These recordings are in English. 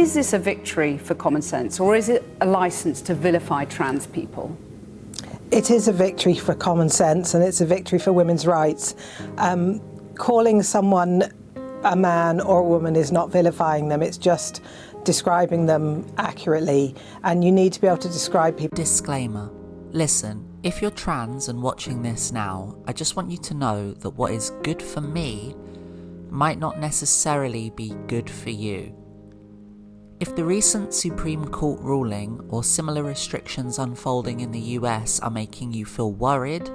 Is this a victory for common sense, or is it a licence to vilify trans people? It is a victory for common sense, and it's a victory for women's rights. Calling someone a man or a woman is not vilifying them, it's just describing them accurately, and you need to be able to describe people. Disclaimer. Listen, if you're trans and watching this now, I just want you to know that what is good for me might not necessarily be good for you. If the recent Supreme Court ruling or similar restrictions unfolding in the US are making you feel worried,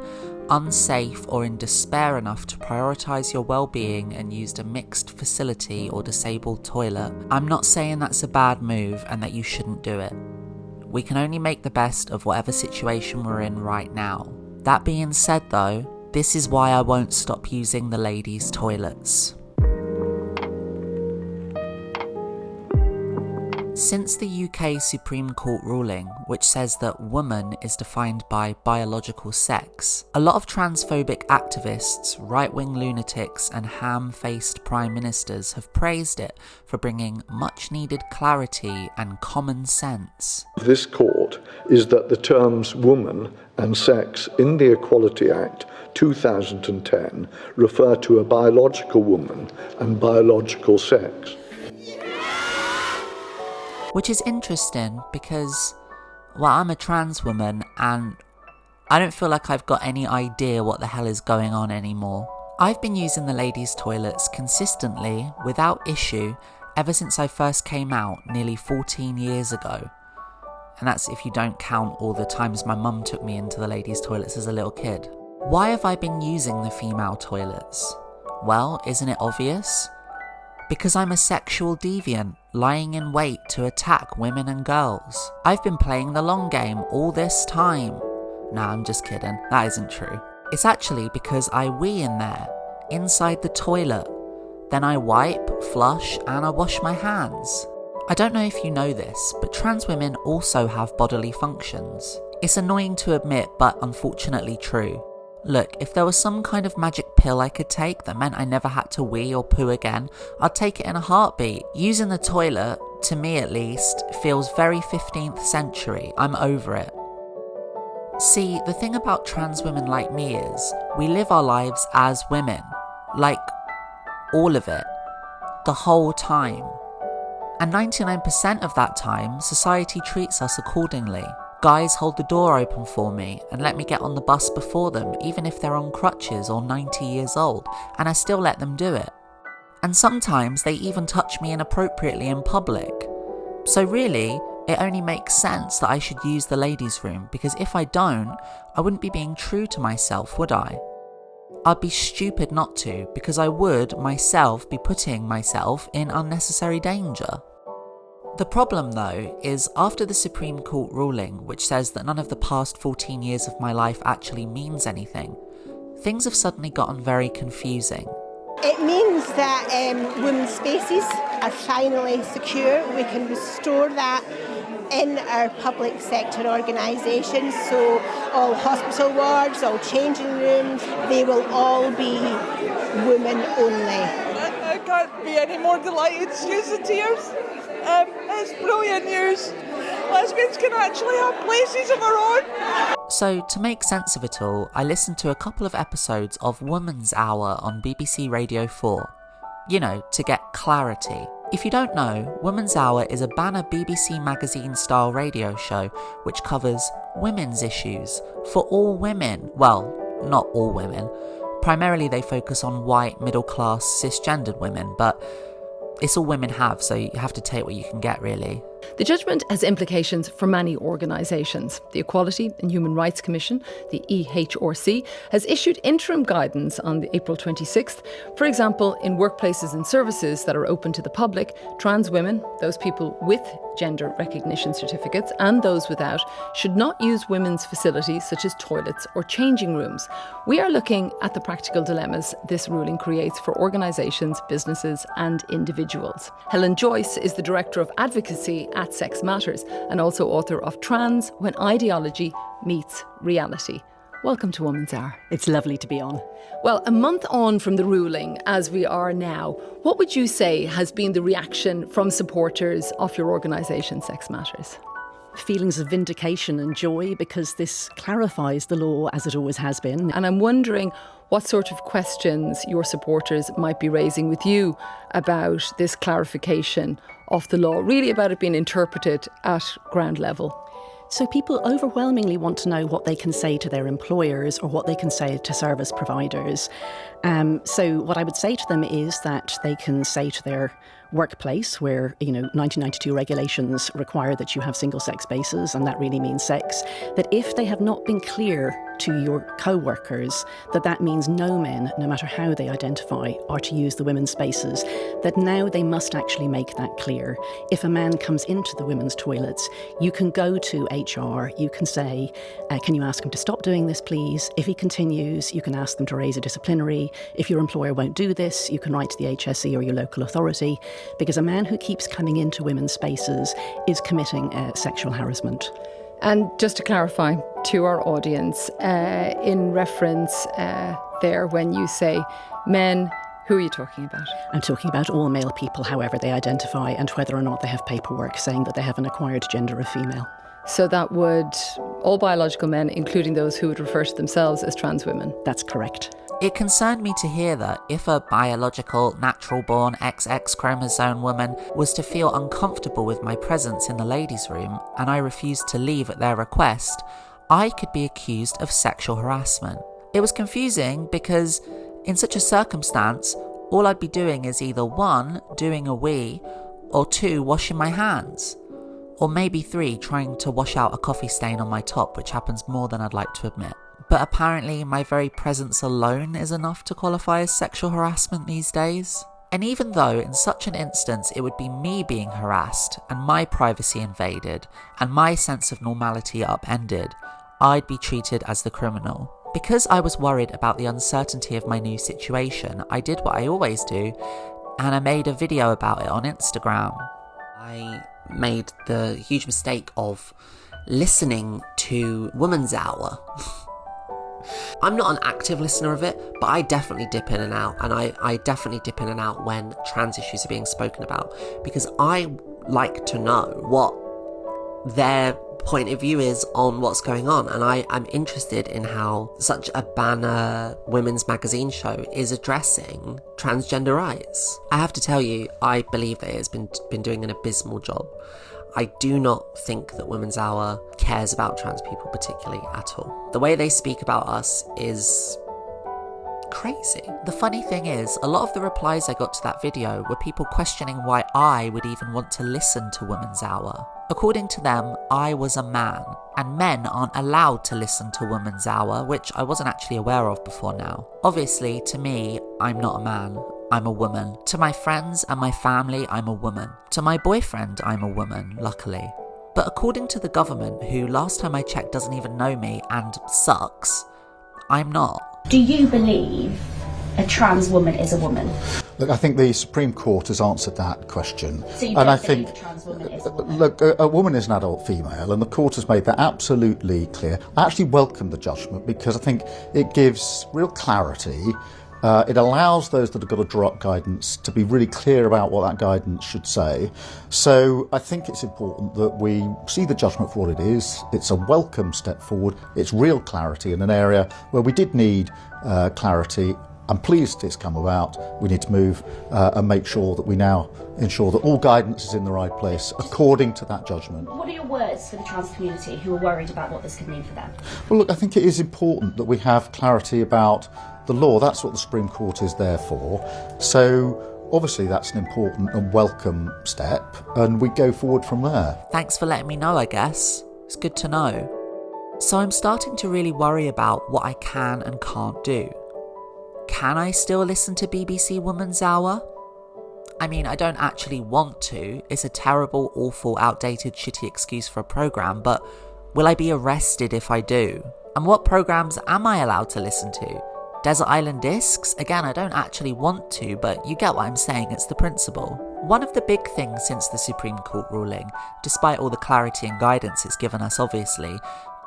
unsafe, or in despair enough to prioritise your well-being and used a mixed facility or disabled toilet, I'm not saying that's a bad move and that you shouldn't do it. We can only make the best of whatever situation we're in right now. That being said though, this is why I won't stop using the ladies' toilets. Since the UK Supreme Court ruling, which says that woman is defined by biological sex, a lot of transphobic activists, right-wing lunatics and ham-faced prime ministers have praised it for bringing much-needed clarity and common sense. This court is that the terms woman and sex in the Equality Act 2010 refer to a biological woman and biological sex. Which is interesting because, well, I'm a trans woman and I don't feel like I've got any idea what the hell is going on anymore. I've been using the ladies' toilets consistently, without issue, ever since I first came out nearly 14 years ago. And that's if you don't count all the times my mum took me into the ladies' toilets as a little kid. Why have I been using the female toilets? Well, isn't it obvious? Because I'm a sexual deviant, lying in wait to attack women and girls. I've been playing the long game all this time. Nah, I'm just kidding, that isn't true. It's actually because I wee in there, inside the toilet. Then I wipe, flush, and I wash my hands. I don't know if you know this, but trans women also have bodily functions. It's annoying to admit, but unfortunately true. Look, if there was some kind of magic pill I could take that meant I never had to wee or poo again, I'd take it in a heartbeat. Using the toilet, to me at least, feels very 15th century. I'm over it. See, the thing about trans women like me is, we live our lives as women. Like, all of it. The whole time. And 99% of that time, society treats us accordingly. Guys hold the door open for me and let me get on the bus before them, even if they're on crutches or 90 years old, and I still let them do it. And sometimes they even touch me inappropriately in public. So really, it only makes sense that I should use the ladies' room, because if I don't, I wouldn't be being true to myself, would I? I'd be stupid not to, because I would, myself, be putting myself in unnecessary danger. The problem, though, is after the Supreme Court ruling, which says that none of the past 14 years of my life actually means anything, things have suddenly gotten very confusing. It means that women's spaces are finally secure. We can restore that in our public sector organisations. So all hospital wards, all changing rooms, they will all be women only. I can't be any more delighted. Excuse the tears. It's brilliant news. Lesbians can actually have places of their own. So, to make sense of it all, I listened to a couple of episodes of Woman's Hour on BBC Radio 4. You know, to get clarity. If you don't know, Woman's Hour is a banner BBC magazine-style radio show which covers women's issues for all women. Well, not all women. Primarily they focus on white, middle-class, cisgendered women, but it's all women have, so you have to take what you can get, really. The judgment has implications for many organisations. The Equality and Human Rights Commission, the EHRC, has issued interim guidance on April 26th. For example, in workplaces and services that are open to the public, trans women, those people with gender recognition certificates, and those without, should not use women's facilities such as toilets or changing rooms. We are looking at the practical dilemmas this ruling creates for organisations, businesses and individuals. Helen Joyce is the Director of Advocacy at Sex Matters and also author of Trans: When Ideology Meets Reality. welcome to Woman's Hour. It's lovely to be on. Well, a month on from the ruling, as we are now, what would you say has been the reaction from supporters of your organisation, Sex Matters? Feelings of vindication and joy, because this clarifies the law as it always has been. And I'm wondering what sort of questions your supporters might be raising with you about this clarification of the law, really about it being interpreted at ground level. So people overwhelmingly want to know what they can say to their employers or what they can say to service providers. So what I would say to them is that they can say to their workplace, where 1992 regulations require that you have single-sex spaces, and that really means sex, that if they have not been clear to your co-workers that means no men, no matter how they identify, are to use the women's spaces, that now they must actually make that clear. If a man comes into the women's toilets, you can go to HR, you can say, can you ask him to stop doing this, please? If he continues, you can ask them to raise a disciplinary. If your employer won't do this, you can write to the HSE or your local authority, because a man who keeps coming into women's spaces is committing sexual harassment. And just to clarify to our audience, in reference there, when you say men, who are you talking about? I'm talking about all male people, however they identify, and whether or not they have paperwork saying that they have an acquired gender of female. So that would, all biological men, including those who would refer to themselves as trans women? That's correct. It concerned me to hear that if a biological, natural-born XX chromosome woman was to feel uncomfortable with my presence in the ladies' room and I refused to leave at their request, I could be accused of sexual harassment. It was confusing because in such a circumstance, all I'd be doing is either 1, doing a wee, or 2, washing my hands. Or maybe 3, trying to wash out a coffee stain on my top, which happens more than I'd like to admit. But apparently my very presence alone is enough to qualify as sexual harassment these days. And even though in such an instance it would be me being harassed and my privacy invaded and my sense of normality upended, I'd be treated as the criminal. Because I was worried about the uncertainty of my new situation, I did what I always do, and I made a video about it on Instagram. I made the huge mistake of listening to Woman's Hour. I'm not an active listener of it, but I definitely dip in and out, and I definitely dip in and out when trans issues are being spoken about, because I like to know what their point of view is on what's going on, and I'm interested in how such a banner women's magazine show is addressing transgender rights. I have to tell you, I believe that it has been doing an abysmal job. I do not think that Women's Hour cares about trans people particularly at all. The way they speak about us is crazy. The funny thing is, a lot of the replies I got to that video were people questioning why I would even want to listen to Women's Hour. According to them, I was a man, and men aren't allowed to listen to Women's Hour, which I wasn't actually aware of before now. Obviously, to me, I'm not a man. I'm a woman. To my friends and my family, I'm a woman. To my boyfriend, I'm a woman, luckily. But according to the government, who last time I checked doesn't even know me and sucks, I'm not. Do you believe a trans woman is a woman? Look, I think the Supreme Court has answered that question. So you don't believe a trans woman is a woman? Look, a woman is an adult female, and the court has made that absolutely clear. I actually welcome the judgment because I think it gives real clarity. It allows those that have got to draw up guidance to be really clear about what that guidance should say. So I think it's important that we see the judgment for what it is. It's a welcome step forward. It's real clarity in an area where we did need clarity. I'm pleased it's come about. We need to move and make sure that we now ensure that all guidance is in the right place according to that judgment. What are your words for the trans community who are worried about what this could mean for them? Well, look, I think it is important that we have clarity about the law. That's what the Supreme Court is there for. So obviously that's an important and welcome step, and we go forward from there. Thanks for letting me know, I guess. It's good to know. So I'm starting to really worry about what I can and can't do. Can I still listen to BBC Woman's Hour? I mean, I don't actually want to. It's a terrible, awful, outdated, shitty excuse for a programme, but will I be arrested if I do? And what programmes am I allowed to listen to? Desert Island Discs? Again, I don't actually want to, but you get what I'm saying, it's the principle. One of the big things since the Supreme Court ruling, despite all the clarity and guidance it's given us obviously,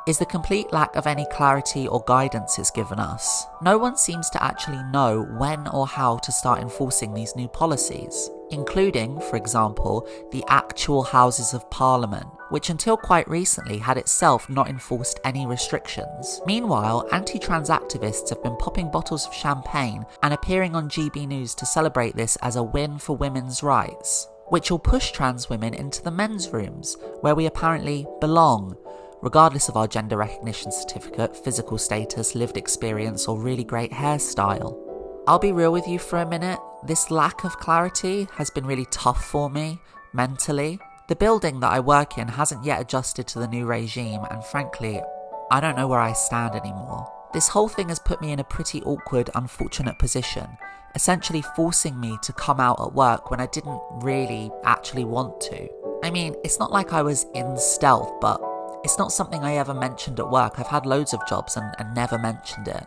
is the complete lack of any clarity or guidance it's given us. No one seems to actually know when or how to start enforcing these new policies, including, for example, the actual Houses of Parliament, which until quite recently had itself not enforced any restrictions. Meanwhile, anti-trans activists have been popping bottles of champagne and appearing on GB News to celebrate this as a win for women's rights, which will push trans women into the men's rooms, where we apparently belong, regardless of our gender recognition certificate, physical status, lived experience, or really great hairstyle. I'll be real with you for a minute, this lack of clarity has been really tough for me, mentally. The building that I work in hasn't yet adjusted to the new regime, and frankly, I don't know where I stand anymore. This whole thing has put me in a pretty awkward, unfortunate position, essentially forcing me to come out at work when I didn't really actually want to. I mean, it's not like I was in stealth, but it's not something I ever mentioned at work. I've had loads of jobs and never mentioned it.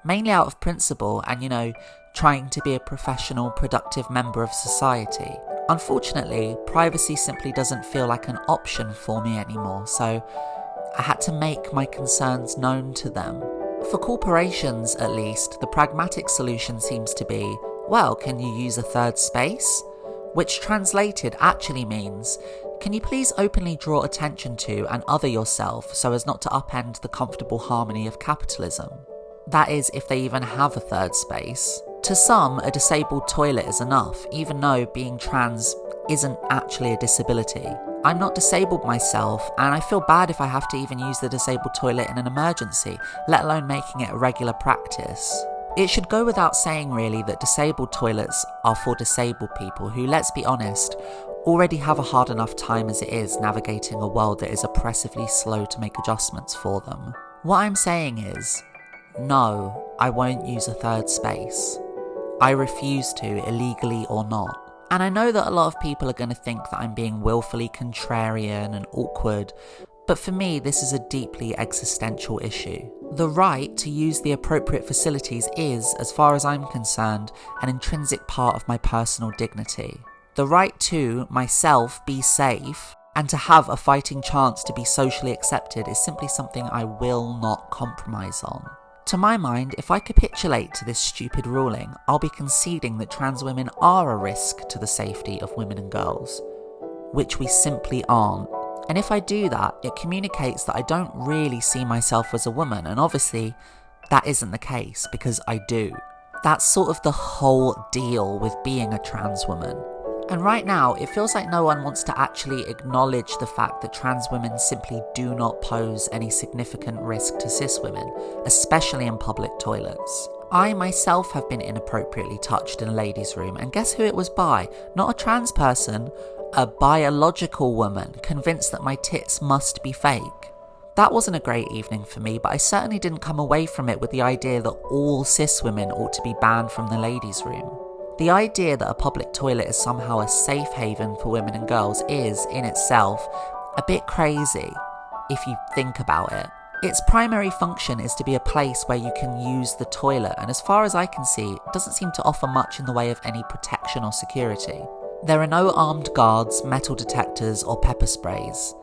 Mainly out of principle and, trying to be a professional, productive member of society. Unfortunately, privacy simply doesn't feel like an option for me anymore, so I had to make my concerns known to them. For corporations, at least, the pragmatic solution seems to be, well, can you use a third space? Which translated actually means, can you please openly draw attention to and other yourself so as not to upend the comfortable harmony of capitalism? That is, if they even have a third space. To some, a disabled toilet is enough, even though being trans isn't actually a disability. I'm not disabled myself, and I feel bad if I have to even use the disabled toilet in an emergency, let alone making it a regular practice. It should go without saying really that disabled toilets are for disabled people who, let's be honest, already have a hard enough time as it is navigating a world that is oppressively slow to make adjustments for them. What I'm saying is, no, I won't use a third space. I refuse to, illegally or not. And I know that a lot of people are going to think that I'm being willfully contrarian and awkward, but for me this is a deeply existential issue. The right to use the appropriate facilities is, as far as I'm concerned, an intrinsic part of my personal dignity. The right to, myself, be safe, and to have a fighting chance to be socially accepted is simply something I will not compromise on. To my mind, if I capitulate to this stupid ruling, I'll be conceding that trans women are a risk to the safety of women and girls, which we simply aren't. And if I do that, it communicates that I don't really see myself as a woman, and obviously that isn't the case, because I do. That's sort of the whole deal with being a trans woman. And right now, it feels like no one wants to actually acknowledge the fact that trans women simply do not pose any significant risk to cis women, especially in public toilets. I myself have been inappropriately touched in a ladies' room, and guess who it was by? Not a trans person, a biological woman, convinced that my tits must be fake. That wasn't a great evening for me, but I certainly didn't come away from it with the idea that all cis women ought to be banned from the ladies' room. The idea that a public toilet is somehow a safe haven for women and girls is, in itself, a bit crazy, if you think about it. Its primary function is to be a place where you can use the toilet, and as far as I can see, it doesn't seem to offer much in the way of any protection or security. There are no armed guards, metal detectors, or pepper sprays.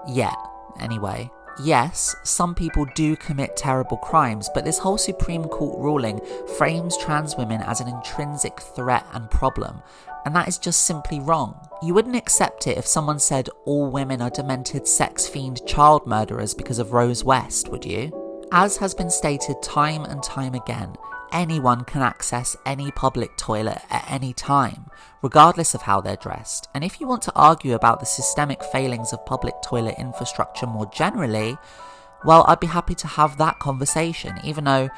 Yet, anyway. Yes, some people do commit terrible crimes, but this whole Supreme Court ruling frames trans women as an intrinsic threat and problem, and that is just simply wrong. You wouldn't accept it if someone said all women are demented sex fiend child murderers because of Rose West, would you? As has been stated time and time again, anyone can access any public toilet at any time, regardless of how they're dressed. And if you want to argue about the systemic failings of public toilet infrastructure more generally, well, I'd be happy to have that conversation, even though,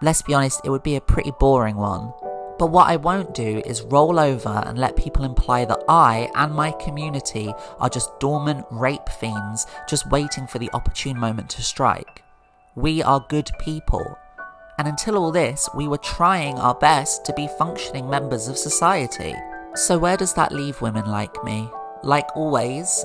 let's be honest, it would be a pretty boring one. But what I won't do is roll over and let people imply that I and my community are just dormant rape fiends just waiting for the opportune moment to strike. We are good people. And until all this, we were trying our best to be functioning members of society. So where does that leave women like me? Like always,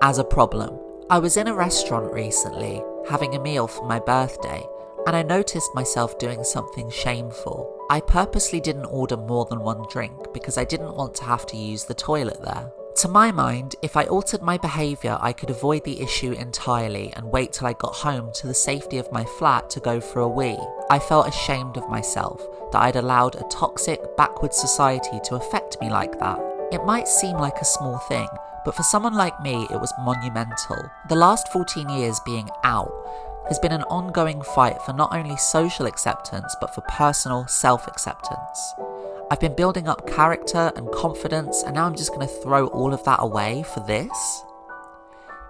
as a problem. I was in a restaurant recently, having a meal for my birthday, and I noticed myself doing something shameful. I purposely didn't order more than one drink because I didn't want to have to use the toilet there. To my mind, if I altered my behaviour, I could avoid the issue entirely and wait till I got home to the safety of my flat to go for a wee. I felt ashamed of myself, that I'd allowed a toxic, backward society to affect me like that. It might seem like a small thing, but for someone like me, it was monumental. The last 14 years being out has been an ongoing fight for not only social acceptance, but for personal self-acceptance. I've been building up character and confidence, and now I'm just going to throw all of that away for this?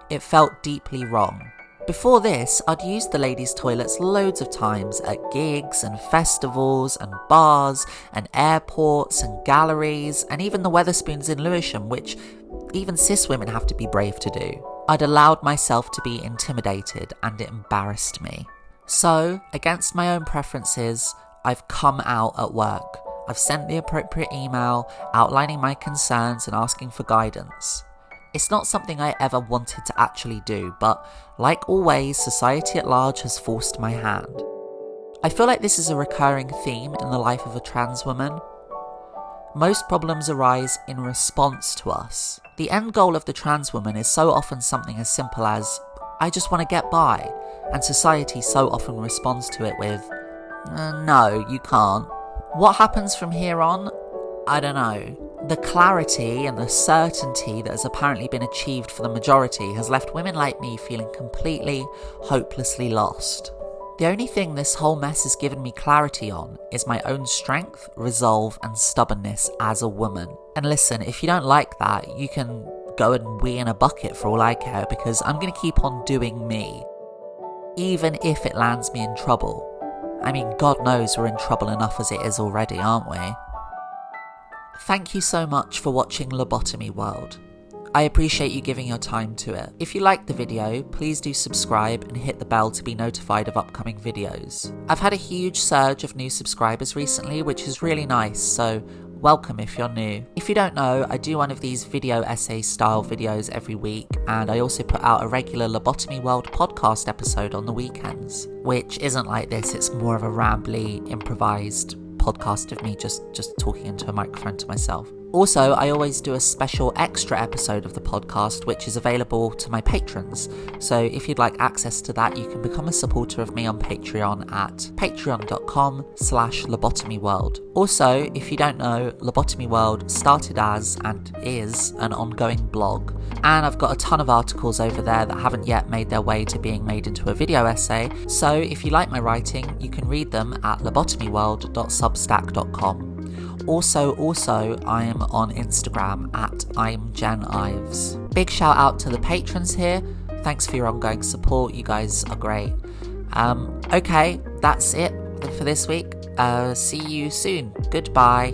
It felt deeply wrong. Before this, I'd used the ladies' toilets loads of times at gigs and festivals and bars and airports and galleries and even the Wetherspoons in Lewisham, which even cis women have to be brave to do. I'd allowed myself to be intimidated and it embarrassed me. So, against my own preferences, I've come out at work. I've sent the appropriate email outlining my concerns and asking for guidance. It's not something I ever wanted to actually do, but like always, society at large has forced my hand. I feel like this is a recurring theme in the life of a trans woman. Most problems arise in response to us. The end goal of the trans woman is so often something as simple as, I just want to get by, and society so often responds to it with, no, you can't. What happens from here on? I don't know. The clarity and the certainty that has apparently been achieved for the majority has left women like me feeling completely, hopelessly lost. The only thing this whole mess has given me clarity on is my own strength, resolve and stubbornness as a woman. And listen, if you don't like that, you can go and wee in a bucket for all I care, because I'm going to keep on doing me. Even if it lands me in trouble. I mean, God knows we're in trouble enough as it is already, aren't we? Thank you so much for watching Lobotomy World. I appreciate you giving your time to it. If you liked the video, please do subscribe and hit the bell to be notified of upcoming videos. I've had a huge surge of new subscribers recently, which is really nice, so welcome if you're new. If you don't know, I do one of these video essay style videos every week, and I also put out a regular Lobotomy World podcast episode on the weekends, which isn't like this, it's more of a rambly, improvised podcast of me just talking into a microphone to myself. Also, I always do a special extra episode of the podcast which is available to my patrons, so if you'd like access to that, you can become a supporter of me on Patreon at patreon.com/lobotomyworld. Also, if you don't know, Lobotomy World started as and is an ongoing blog, and I've got a ton of articles over there that haven't yet made their way to being made into a video essay, so if you like my writing, you can read them at lobotomyworld.substack.com. Also, I am on Instagram at I'm Jen Ives. Big shout out to the patrons here. Thanks for your ongoing support. You guys are great. Okay, that's it for this week. See you soon. Goodbye.